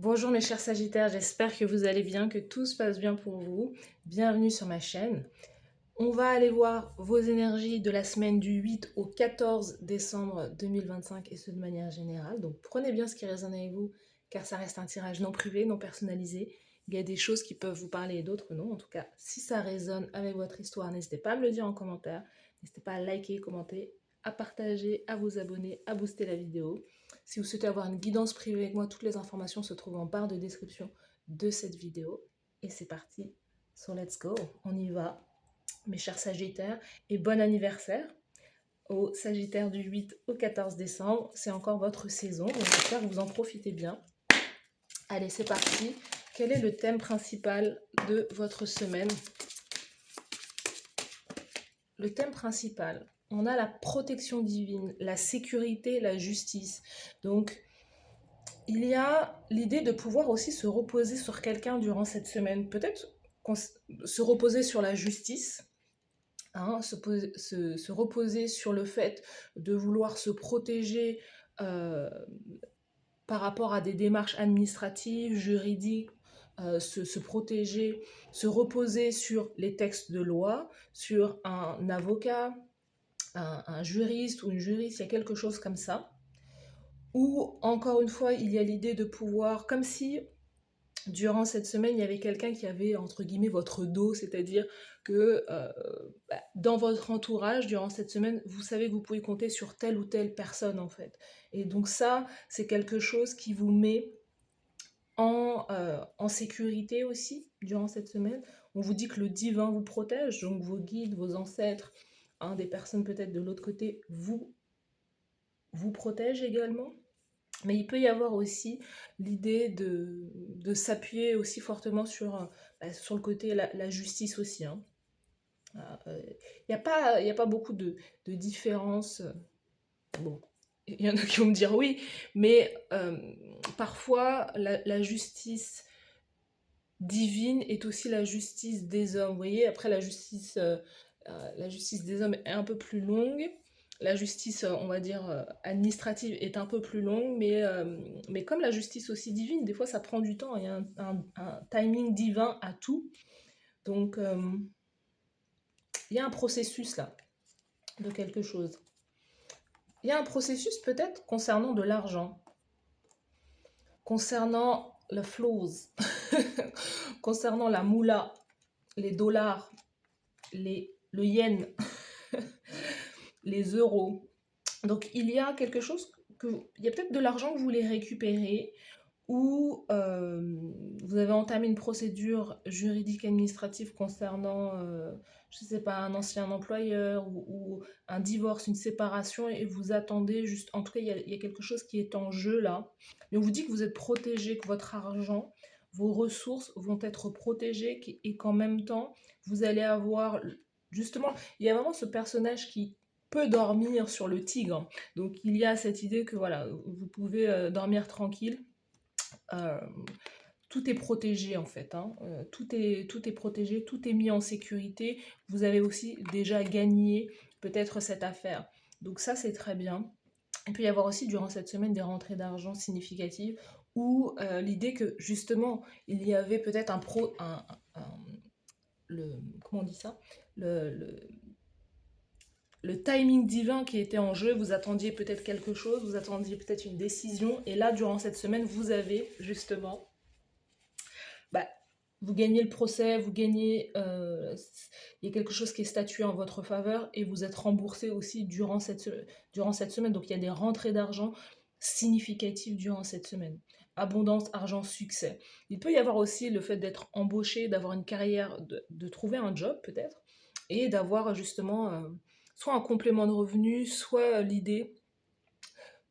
Bonjour mes chers Sagittaires, j'espère que vous allez bien, que tout se passe bien pour vous. Bienvenue sur ma chaîne. On va aller voir vos énergies de la semaine du 8 au 14 décembre 2025 et ce de manière générale. Donc prenez bien ce qui résonne avec vous car ça reste un tirage non privé, non personnalisé. Il y a des choses qui peuvent vous parler et d'autres non. En tout cas, si ça résonne avec votre histoire, n'hésitez pas à me le dire en commentaire. N'hésitez pas à liker, commenter, à partager, à vous abonner, à booster la vidéo. Si vous souhaitez avoir une guidance privée avec moi, toutes les informations se trouvent en barre de description de cette vidéo. Et c'est parti, so let's go, on y va, mes chers Sagittaires, et bon anniversaire aux Sagittaires du 8 au 14 décembre. C'est encore votre saison, donc j'espère que vous en profitez bien. Allez, c'est parti. Quel est le thème principal de votre semaine? Le thème principal, on a la protection divine, la sécurité, la justice. Donc, il y a l'idée de pouvoir aussi se reposer sur quelqu'un durant cette semaine. Peut-être se reposer sur la justice, hein, se reposer sur le fait de vouloir se protéger par rapport à des démarches administratives, juridiques, se protéger, se reposer sur les textes de loi, sur un avocat, un juriste ou une juriste, il y a quelque chose comme ça. Ou encore une fois, il y a l'idée de pouvoir, comme si durant cette semaine, il y avait quelqu'un qui avait, entre guillemets, votre dos, c'est-à-dire que dans votre entourage, durant cette semaine, vous savez que vous pouvez compter sur telle ou telle personne, en fait. Et donc ça, c'est quelque chose qui vous met en sécurité aussi, durant cette semaine. On vous dit que le divin vous protège, donc vos guides, vos ancêtres, hein, des personnes peut-être de l'autre côté, vous protègent également. Mais il peut y avoir aussi l'idée de s'appuyer aussi fortement sur le côté la justice aussi. Hein. Il n'y a pas beaucoup de différence. Bon, il y en a qui vont me dire oui, mais parfois la justice divine est aussi la justice des hommes. Vous voyez, après la justice des hommes est un peu plus longue. La justice, on va dire, administrative est un peu plus longue, mais comme la justice aussi divine, des fois ça prend du temps, il y a un timing divin à tout. Donc, il y a un processus là, de quelque chose. Il y a un processus peut-être concernant de l'argent, concernant le flows, concernant la moula, les dollars, le yen, les euros. Donc il y a quelque chose il y a peut-être de l'argent que vous voulez récupérer ou vous avez entamé une procédure juridique administrative concernant, je ne sais pas, un ancien employeur ou un divorce, une séparation et vous attendez juste, en tout cas il y a quelque chose qui est en jeu là. Mais on vous dit que vous êtes protégé, que votre argent, vos ressources vont être protégées et qu'en même temps vous allez avoir, justement, il y a vraiment ce personnage qui peut dormir sur le tigre. Donc il y a cette idée que voilà, vous pouvez dormir tranquille. Euh, tout est protégé en fait, hein. Tout est protégé, tout est mis en sécurité. Vous avez aussi déjà gagné peut-être cette affaire. Donc ça c'est très bien. Il peut y avoir aussi durant cette semaine des rentrées d'argent significatives ou l'idée que justement il y avait peut-être comment on dit ça, le timing divin qui était en jeu, vous attendiez peut-être quelque chose, vous attendiez peut-être une décision, et là, durant cette semaine, vous avez justement, bah, vous gagnez le procès, vous gagnez, il y a quelque chose qui est statué en votre faveur, et vous êtes remboursé aussi durant cette semaine, donc il y a des rentrées d'argent significatives durant cette semaine. Abondance, argent, succès. Il peut y avoir aussi le fait d'être embauché, d'avoir une carrière, de trouver un job peut-être, et d'avoir justement soit un complément de revenu, soit l'idée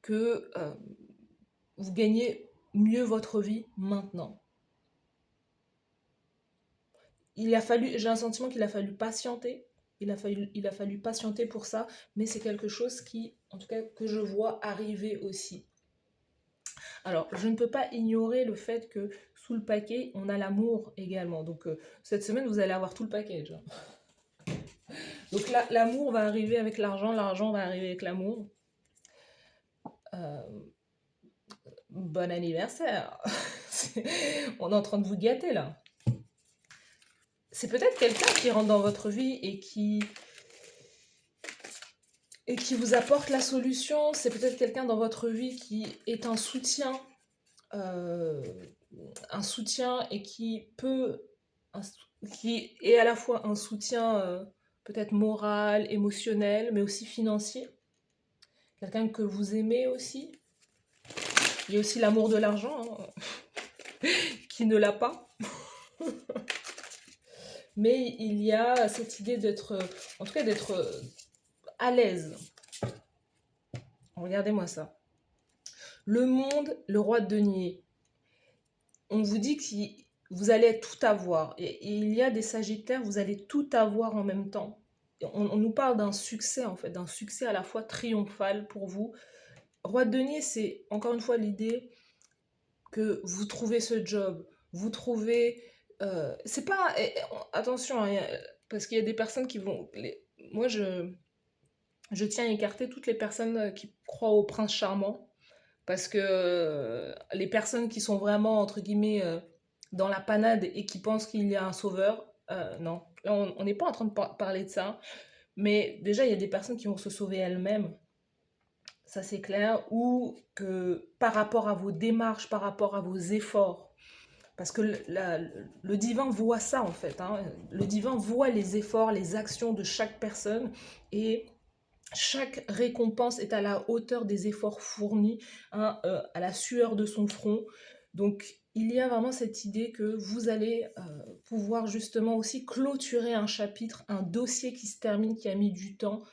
que vous gagnez mieux votre vie maintenant. J'ai un sentiment qu'il a fallu patienter, il a fallu patienter pour ça, mais c'est quelque chose qui, en tout cas, que je vois arriver aussi. Alors, je ne peux pas ignorer le fait que sous le paquet, on a l'amour également. Donc, cette semaine, vous allez avoir tout le package. Donc, l'amour va arriver avec l'argent va arriver avec l'amour. Bon anniversaire. On est en train de vous gâter là. C'est peut-être quelqu'un qui rentre dans votre vie et qui vous apporte la solution. C'est peut-être quelqu'un dans votre vie qui est euh, un soutien et qui est à la fois un soutien peut-être moral, émotionnel, mais aussi financier. Quelqu'un que vous aimez aussi. Il y a aussi l'amour de l'argent, hein, qui ne l'a pas. Mais il y a cette idée d'être, en tout cas d'être à l'aise. Regardez-moi ça. Le monde, le roi de denier. On vous dit que vous allez tout avoir. Et il y a des sagittaires, vous allez tout avoir en même temps. On nous parle d'un succès, en fait, d'un succès à la fois triomphal pour vous. Roi de denier, c'est encore une fois l'idée que vous trouvez ce job, vous trouvez... c'est pas... attention, hein, parce qu'il y a des personnes qui vont... moi, je tiens à écarter toutes les personnes qui croient au prince charmant, parce que les personnes qui sont vraiment, entre guillemets, dans la panade et qui pensent qu'il y a un sauveur, non. Là, on n'est pas en train de parler de ça. Mais déjà, il y a des personnes qui vont se sauver elles-mêmes, ça c'est clair, ou que par rapport à vos démarches, par rapport à vos efforts, parce que le divin voit ça en fait, hein. Le divin voit les efforts, les actions de chaque personne et chaque récompense est à la hauteur des efforts fournis, hein, à la sueur de son front. Donc il y a vraiment cette idée que vous allez pouvoir justement aussi clôturer un chapitre, un dossier qui se termine, qui a mis du temps,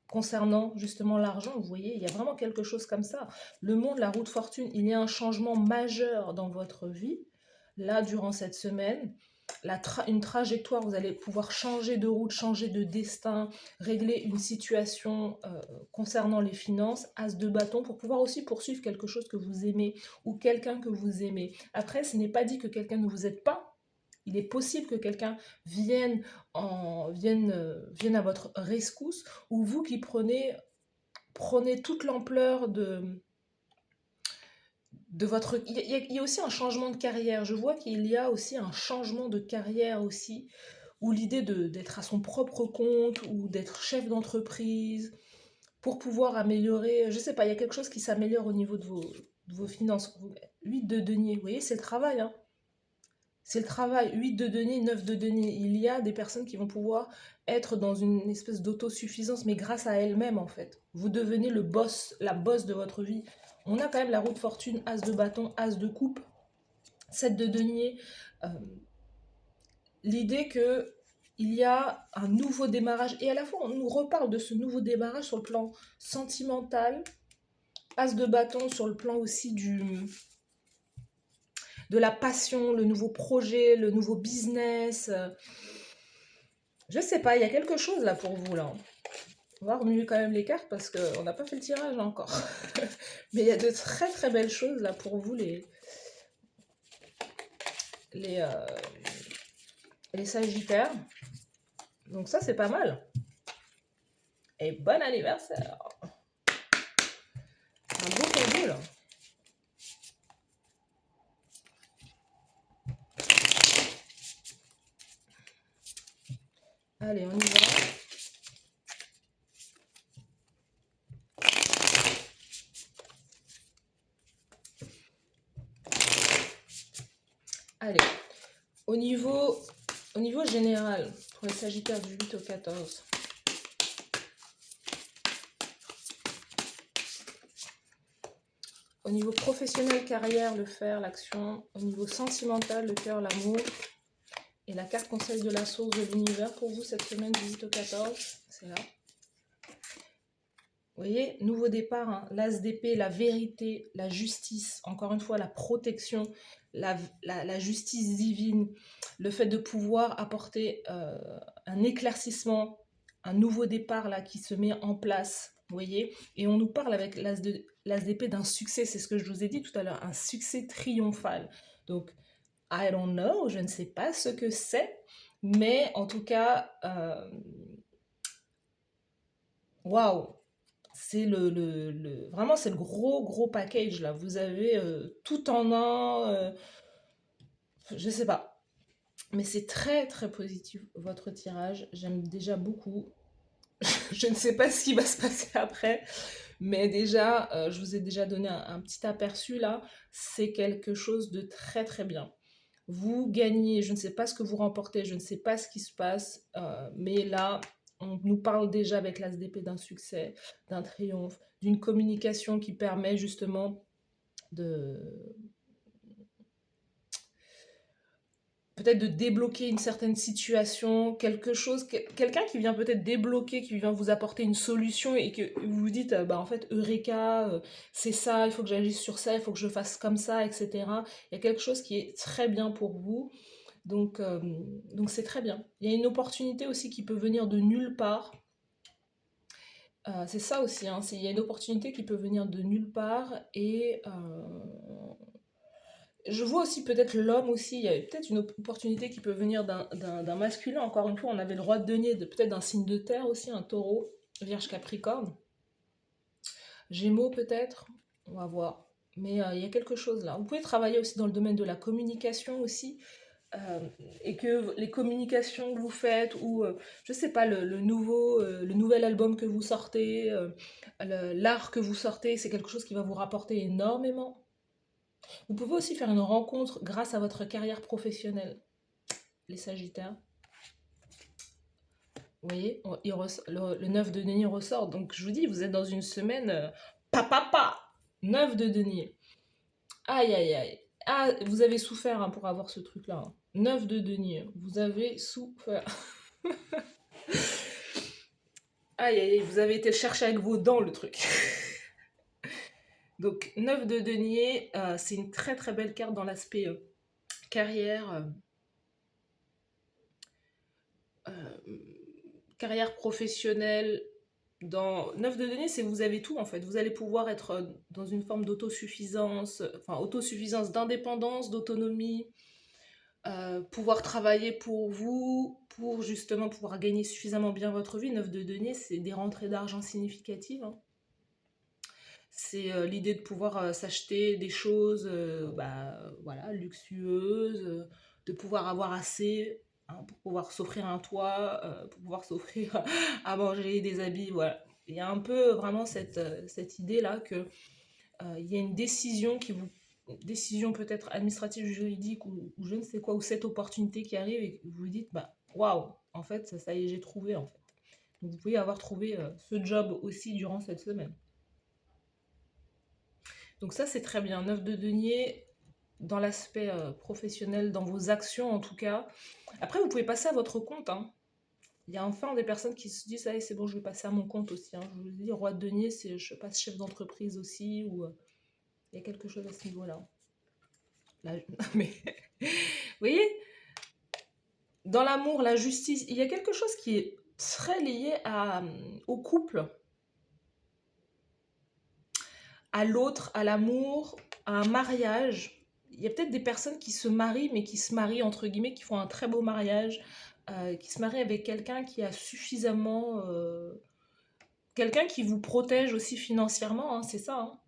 concernant justement l'argent. Vous voyez, il y a vraiment quelque chose comme ça. Le monde, la roue de fortune, il y a un changement majeur dans votre vie. Là, durant cette semaine, une trajectoire, vous allez pouvoir changer de route, changer de destin, régler une situation concernant les finances, as de bâton, pour pouvoir aussi poursuivre quelque chose que vous aimez ou quelqu'un que vous aimez. Après, ce n'est pas dit que quelqu'un ne vous aide pas. Il est possible que quelqu'un vienne à votre rescousse, ou vous qui prenez toute l'ampleur de votre... Il y a aussi un changement de carrière. Je vois qu'il y a aussi un changement de carrière aussi, ou l'idée d'être à son propre compte, ou d'être chef d'entreprise, pour pouvoir améliorer, je sais pas, il y a quelque chose qui s'améliore au niveau de vos finances. 8 de denier, vous voyez, c'est le travail, hein. C'est le travail. 8 de denier, 9 de denier. Il y a des personnes qui vont pouvoir être dans une espèce d'autosuffisance, mais grâce à elles-mêmes, en fait. Vous devenez le boss, la boss de votre vie. On a quand même la roue de fortune, as de bâton, as de coupe, 7 de denier. Euh, L'idée que il y a un nouveau démarrage. Et à la fois, on nous reparle de ce nouveau démarrage sur le plan sentimental, as de bâton sur le plan aussi de la passion, le nouveau projet, le nouveau business. Je sais pas, il y a quelque chose là pour vous là. On va remuer quand même les cartes parce qu'on n'a pas fait le tirage encore. Mais il y a de très très belles choses là pour vous les, euh, les Sagittaires. Donc ça c'est pas mal. Et bon anniversaire. Un beau cadeau là. Allez, on y va. Allez, au niveau général, pour les Sagittaires du 8 au 14, au niveau professionnel, carrière, le fer, l'action, au niveau sentimental, le cœur, l'amour, et la carte conseil de la source de l'univers pour vous cette semaine du 8 au 14, c'est là. Vous voyez, nouveau départ, hein, l'as d'épée, la vérité, la justice, encore une fois, la protection, la justice divine, le fait de pouvoir apporter un éclaircissement, un nouveau départ là qui se met en place, vous voyez. Et on nous parle avec l'as d'épée d'un succès, c'est ce que je vous ai dit tout à l'heure, un succès triomphal. Donc, I don't know, je ne sais pas ce que c'est, mais en tout cas, waouh! C'est vraiment c'est le gros package là. Vous avez tout en un. Je sais pas. Mais c'est très très positif votre tirage. J'aime déjà beaucoup. Je ne sais pas ce qui va se passer après. Mais déjà, je vous ai déjà donné un petit aperçu là. C'est quelque chose de très très bien. Vous gagnez, je ne sais pas ce que vous remportez, je ne sais pas ce qui se passe, mais là, on nous parle déjà avec l'ASDP d'un succès, d'un triomphe, d'une communication qui permet justement de peut-être de débloquer une certaine situation, quelque chose, quelqu'un qui vient peut-être débloquer, qui vient vous apporter une solution et que vous vous dites, bah en fait, Eureka, c'est ça, il faut que j'agisse sur ça, il faut que je fasse comme ça, etc. Il y a quelque chose qui est très bien pour vous. Donc, euh, donc c'est très bien. Il y a une opportunité aussi qui peut venir de nulle part. C'est ça aussi, hein, il y a une opportunité qui peut venir de nulle part et je vois aussi peut-être l'homme aussi, il y a peut-être une opportunité qui peut venir d'un masculin. Encore une fois, on avait le roi de denier, peut-être d'un signe de terre aussi, un taureau, vierge capricorne, gémeaux peut-être, on va voir. Mais il y a quelque chose là. Vous pouvez travailler aussi dans le domaine de la communication aussi. euh, et que les communications que vous faites ou je sais pas le nouvel album que vous sortez, l'art que vous sortez, c'est quelque chose qui va vous rapporter énormément. Vous pouvez aussi faire une rencontre grâce à votre carrière professionnelle, les Sagittaires. Vous voyez, le 9 de denier ressort. Donc je vous dis, vous êtes dans une semaine pa 9 de denier. Aïe aïe aïe. Ah, vous avez souffert hein, pour avoir ce truc-là, hein. 9 de denier, vous avez souffert. Aïe, aïe, aïe, vous avez été le chercher avec vos dents, le truc. Donc, 9 de denier, c'est une très très belle carte dans l'aspect carrière, euh, carrière professionnelle. Dans 9 de denier, c'est vous avez tout en fait. Vous allez pouvoir être dans une forme d'autosuffisance, enfin autosuffisance, d'indépendance, d'autonomie, pouvoir travailler pour vous, pour justement pouvoir gagner suffisamment bien votre vie. 9 de denier, c'est des rentrées d'argent significatives, hein. C'est l'idée de pouvoir s'acheter des choses bah, voilà, luxueuses, de pouvoir avoir assez hein, pour pouvoir s'offrir un toit, pour pouvoir s'offrir à manger, des habits. Voilà. Il y a un peu vraiment cette idée-là que il y a une décision qui vous décision peut-être administrative, juridique ou je ne sais quoi, ou cette opportunité qui arrive et que vous vous dites, bah waouh, en fait, ça y est, j'ai trouvé en fait. Donc vous pouvez avoir trouvé ce job aussi durant cette semaine. Donc ça, c'est très bien. 9 de denier, dans l'aspect professionnel, dans vos actions en tout cas. Après, vous pouvez passer à votre compte, hein. Il y a enfin des personnes qui se disent, ah, c'est bon, je vais passer à mon compte aussi, hein. Je vous dis, roi de denier, c'est je passe chef d'entreprise aussi, ou il y a quelque chose à ce niveau-là. Là, mais, vous voyez, dans l'amour, la justice, il y a quelque chose qui est très lié au couple, à l'autre, à l'amour, à un mariage. Il y a peut-être des personnes qui se marient, mais qui se marient entre guillemets, qui font un très beau mariage, qui se marient avec quelqu'un qui a suffisamment... quelqu'un qui vous protège aussi financièrement, hein, c'est ça, hein.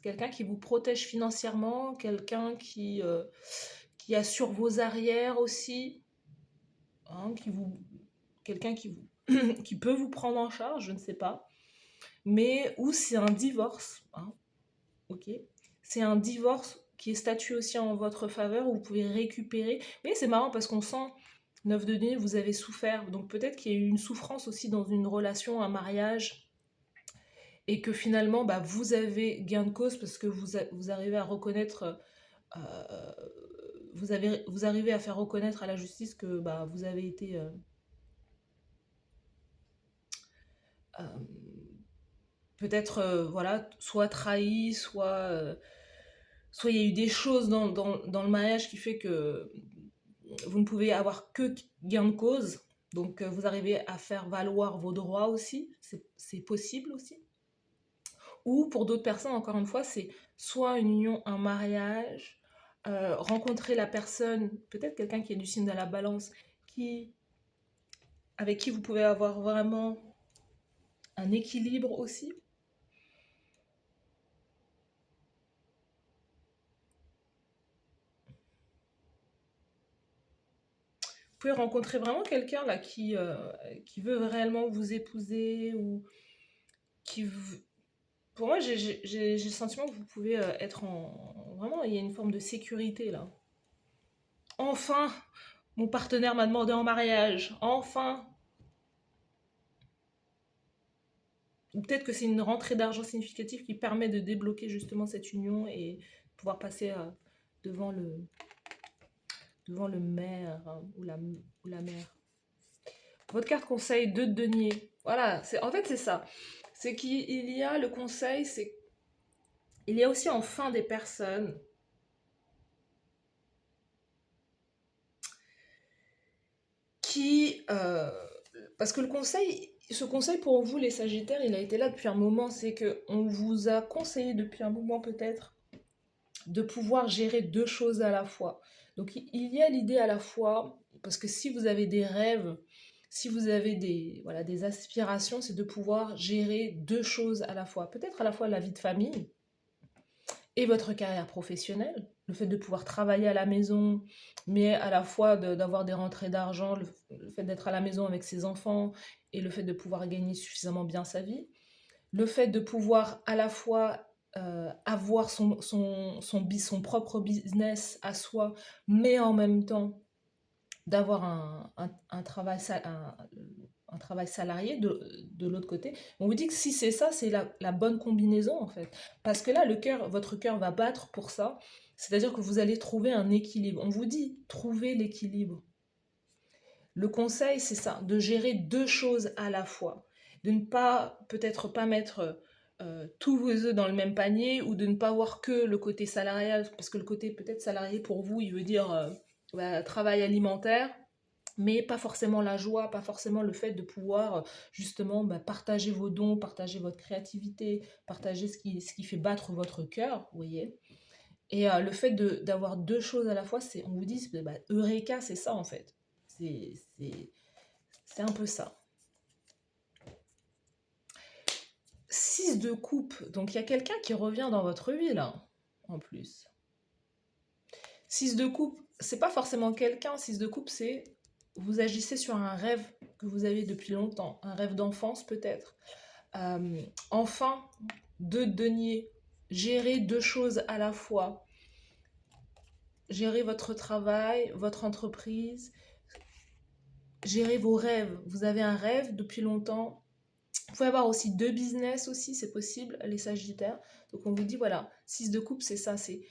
Quelqu'un qui vous protège financièrement, quelqu'un qui assure vos arrières aussi, hein, quelqu'un qui, qui peut vous prendre en charge, je ne sais pas. Mais où c'est un divorce, hein, ok. C'est un divorce qui est statué aussi en votre faveur, où vous pouvez récupérer. Mais c'est marrant parce qu'on sent, 9 de denier, vous avez souffert. Donc peut-être qu'il y a eu une souffrance aussi dans une relation, un mariage, et que finalement, bah, vous avez gain de cause parce que vous arrivez à reconnaître, euh, vous arrivez à faire reconnaître à la justice que bah, vous avez été euh, peut-être voilà, soit trahi, soit il y a eu des choses dans le mariage qui fait que vous ne pouvez avoir que gain de cause. Donc vous arrivez à faire valoir vos droits aussi, c'est possible aussi. Ou pour d'autres personnes, encore une fois, c'est soit une union, un mariage, rencontrer la personne, peut-être quelqu'un qui est du signe de la balance, qui, avec qui vous pouvez avoir vraiment un équilibre aussi. pouvez rencontrer vraiment quelqu'un là qui veut réellement vous épouser ou qui... Pour moi, j'ai le sentiment que vous pouvez être en... Vraiment, il y a une forme de sécurité là. Enfin, mon partenaire m'a demandé en mariage. Enfin. Ou peut-être que c'est une rentrée d'argent significative qui permet de débloquer justement cette union et pouvoir passer devant le, devant le maire ou la mère. Votre carte conseil, 2 de denier. Voilà, en fait c'est ça. C'est qu'il y a le conseil, c'est il y a aussi enfin des personnes qui... parce que ce conseil pour vous les Sagittaires, il a été là depuis un moment. C'est qu'on vous a conseillé depuis un moment peut-être de pouvoir gérer 2 choses à la fois. Donc il y a l'idée à la fois, parce que si vous avez des rêves, si vous avez des aspirations, c'est de pouvoir gérer 2 choses à la fois. Peut-être à la fois la vie de famille et votre carrière professionnelle, le fait de pouvoir travailler à la maison, mais à la fois d'avoir des rentrées d'argent, le fait d'être à la maison avec ses enfants et le fait de pouvoir gagner suffisamment bien sa vie. Le fait de pouvoir à la fois avoir son propre business à soi, mais en même temps d'avoir un travail, un travail salarié de l'autre côté. On vous dit que si c'est ça, c'est la bonne combinaison en fait. Parce que là, votre cœur va battre pour ça. C'est-à-dire que vous allez trouver un équilibre. On vous dit, trouvez l'équilibre. Le conseil, c'est ça, de gérer 2 choses à la fois. De ne pas, peut-être pas mettre tous vos œufs dans le même panier ou de ne pas voir que le côté salarial, parce que le côté peut-être salarié pour vous, il veut dire travail alimentaire, mais pas forcément la joie, pas forcément le fait de pouvoir justement partager vos dons, partager votre créativité, partager ce qui fait battre votre cœur, vous voyez. Et le fait d'avoir 2 choses à la fois, on vous dit, Eureka, c'est ça en fait. C'est un peu ça. 6 de coupe, donc il y a quelqu'un qui revient dans votre vie là, en plus. 6 de coupe, c'est pas forcément quelqu'un, 6 de coupe, c'est vous agissez sur un rêve que vous avez depuis longtemps, un rêve d'enfance peut-être. Enfin, 2 de denier, gérer 2 choses à la fois. Gérer votre travail, votre entreprise, gérer vos rêves. Vous avez un rêve depuis longtemps. Vous pouvez avoir aussi 2 business aussi, c'est possible, les Sagittaires. Donc on vous dit, voilà, 6 de coupe, c'est ça, c'est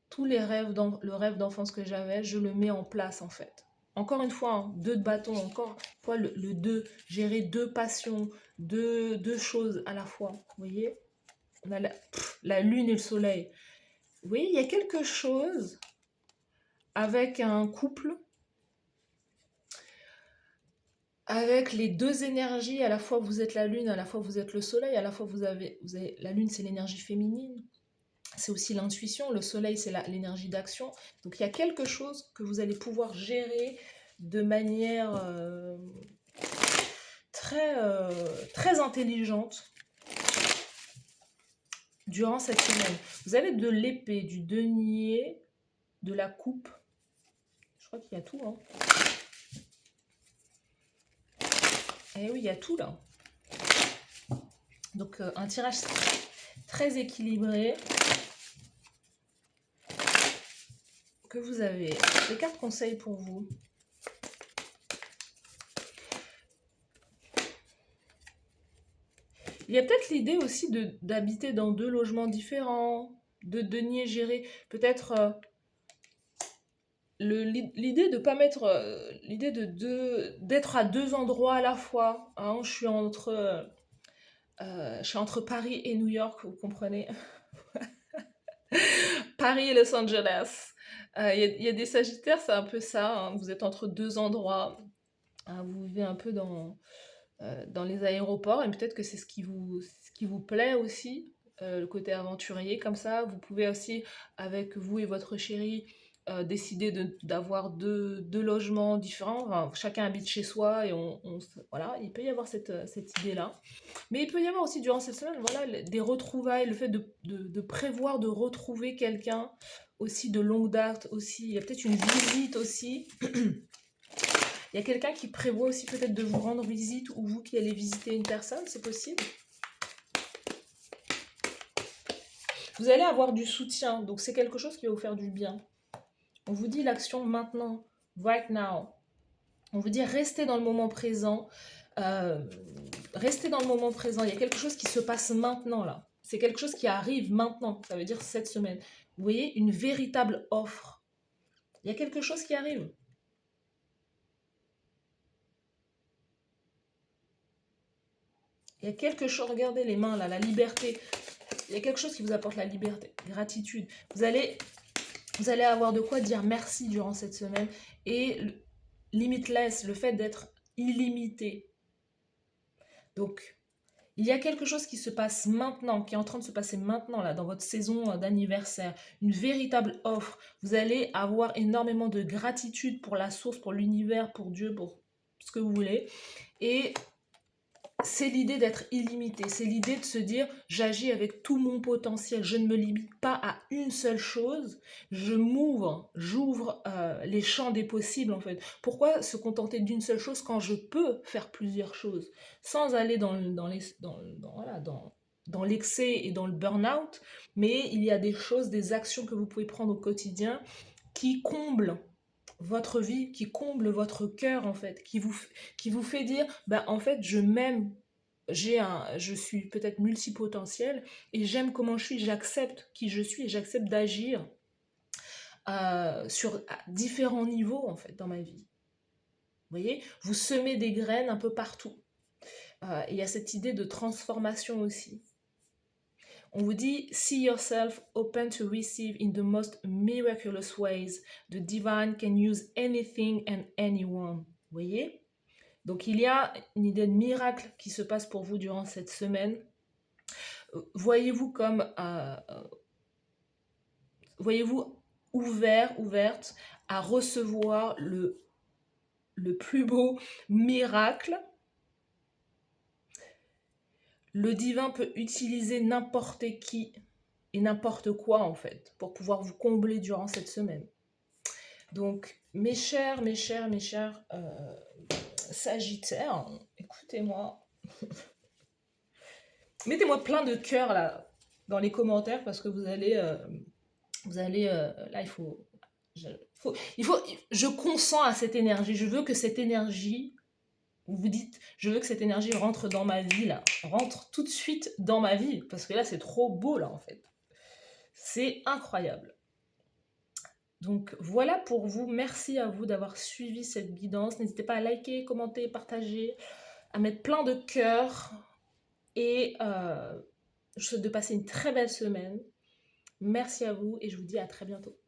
tous les rêves, le rêve d'enfance que j'avais, je le mets en place en fait. Encore une fois, hein, 2 de bâton, encore une fois le 2, gérer 2 passions, 2 choses à la fois, vous voyez. On a la lune et le soleil. Vous voyez, il y a quelque chose avec un couple, avec les 2 énergies, à la fois vous êtes la lune, à la fois vous êtes le soleil, à la fois vous avez la lune, c'est l'énergie féminine, c'est aussi l'intuition, le soleil, c'est l'énergie d'action. Donc il y a quelque chose que vous allez pouvoir gérer de manière très intelligente durant cette semaine. Vous avez de l'épée, du denier, de la coupe. Je crois qu'il y a tout, hein. Eh oui, il y a tout là. Donc un tirage très équilibré que vous avez. Les cartes conseils pour vous. Il y a peut-être l'idée aussi d'habiter dans 2 logements différents, de denier géré. Peut-être l'idée de pas mettre l'idée d'être à 2 endroits à la fois, hein. Je suis entre Paris et New York, vous comprenez. Paris et Los Angeles. Il y a des Sagittaires, c'est un peu ça, hein. Vous êtes entre 2 endroits, hein. Vous vivez un peu dans les aéroports et peut-être que c'est ce qui vous plaît aussi, le côté aventurier comme ça. Vous pouvez aussi, avec vous et votre chéri, décider d'avoir deux logements différents. Enfin, chacun habite chez soi et voilà, il peut y avoir cette idée-là. Mais il peut y avoir aussi durant cette semaine, voilà, des retrouvailles, le fait de prévoir de retrouver quelqu'un aussi de longue date aussi. Il y a peut-être une visite aussi. Il y a quelqu'un qui prévoit aussi peut-être de vous rendre visite ou vous qui allez visiter une personne, c'est possible. Vous allez avoir du soutien, donc c'est quelque chose qui va vous faire du bien. On vous dit l'action maintenant, right now. On vous dit restez dans le moment présent. Restez dans le moment présent. Il y a quelque chose qui se passe maintenant là. C'est quelque chose qui arrive maintenant. Ça veut dire cette semaine. Vous voyez, une véritable offre. Il y a quelque chose qui arrive. Il y a quelque chose, regardez les mains là, la liberté. Il y a quelque chose qui vous apporte la liberté, gratitude. Vous allez avoir de quoi dire merci durant cette semaine. Et limitless, le fait d'être illimité. Donc, il y a quelque chose qui se passe maintenant, qui est en train de se passer maintenant, là, dans votre saison d'anniversaire. Une véritable offre. Vous allez avoir énormément de gratitude pour la source, pour l'univers, pour Dieu, pour ce que vous voulez. Et c'est l'idée d'être illimité. C'est l'idée de se dire, j'agis avec tout mon potentiel. Je ne me limite pas à une seule chose. J'ouvre les champs des possibles, en fait. Pourquoi se contenter d'une seule chose quand je peux faire plusieurs choses sans aller dans l'excès et dans le burn-out, mais il y a des choses, des actions que vous pouvez prendre au quotidien qui comblent votre vie, qui comble votre cœur en fait, qui vous fait dire, ben en fait je m'aime, je suis peut-être multipotentiel et j'aime comment je suis, j'accepte qui je suis et j'accepte d'agir sur différents niveaux en fait dans ma vie. Vous voyez, vous semez des graines un peu partout. Il y a cette idée de transformation aussi. On vous dit, see yourself open to receive in the most miraculous ways. The divine can use anything and anyone. Vous voyez? Donc il y a une idée de miracle qui se passe pour vous durant cette semaine. Voyez-vous comme, voyez-vous ouverte à recevoir le plus beau miracle. Le divin peut utiliser n'importe qui et n'importe quoi en fait pour pouvoir vous combler durant cette semaine. Donc mes chers Sagittaires, écoutez-moi. Mettez-moi plein de cœur là dans les commentaires parce que vous allez là je consens à cette énergie. Je veux que cette énergie, vous dites, je veux que cette énergie rentre dans ma vie là, rentre tout de suite dans ma vie parce que là c'est trop beau là en fait. C'est incroyable. Donc voilà pour vous, merci à vous d'avoir suivi cette guidance. N'hésitez pas à liker, commenter, partager, à mettre plein de cœur et je vous souhaite de passer une très belle semaine. Merci à vous et je vous dis à très bientôt.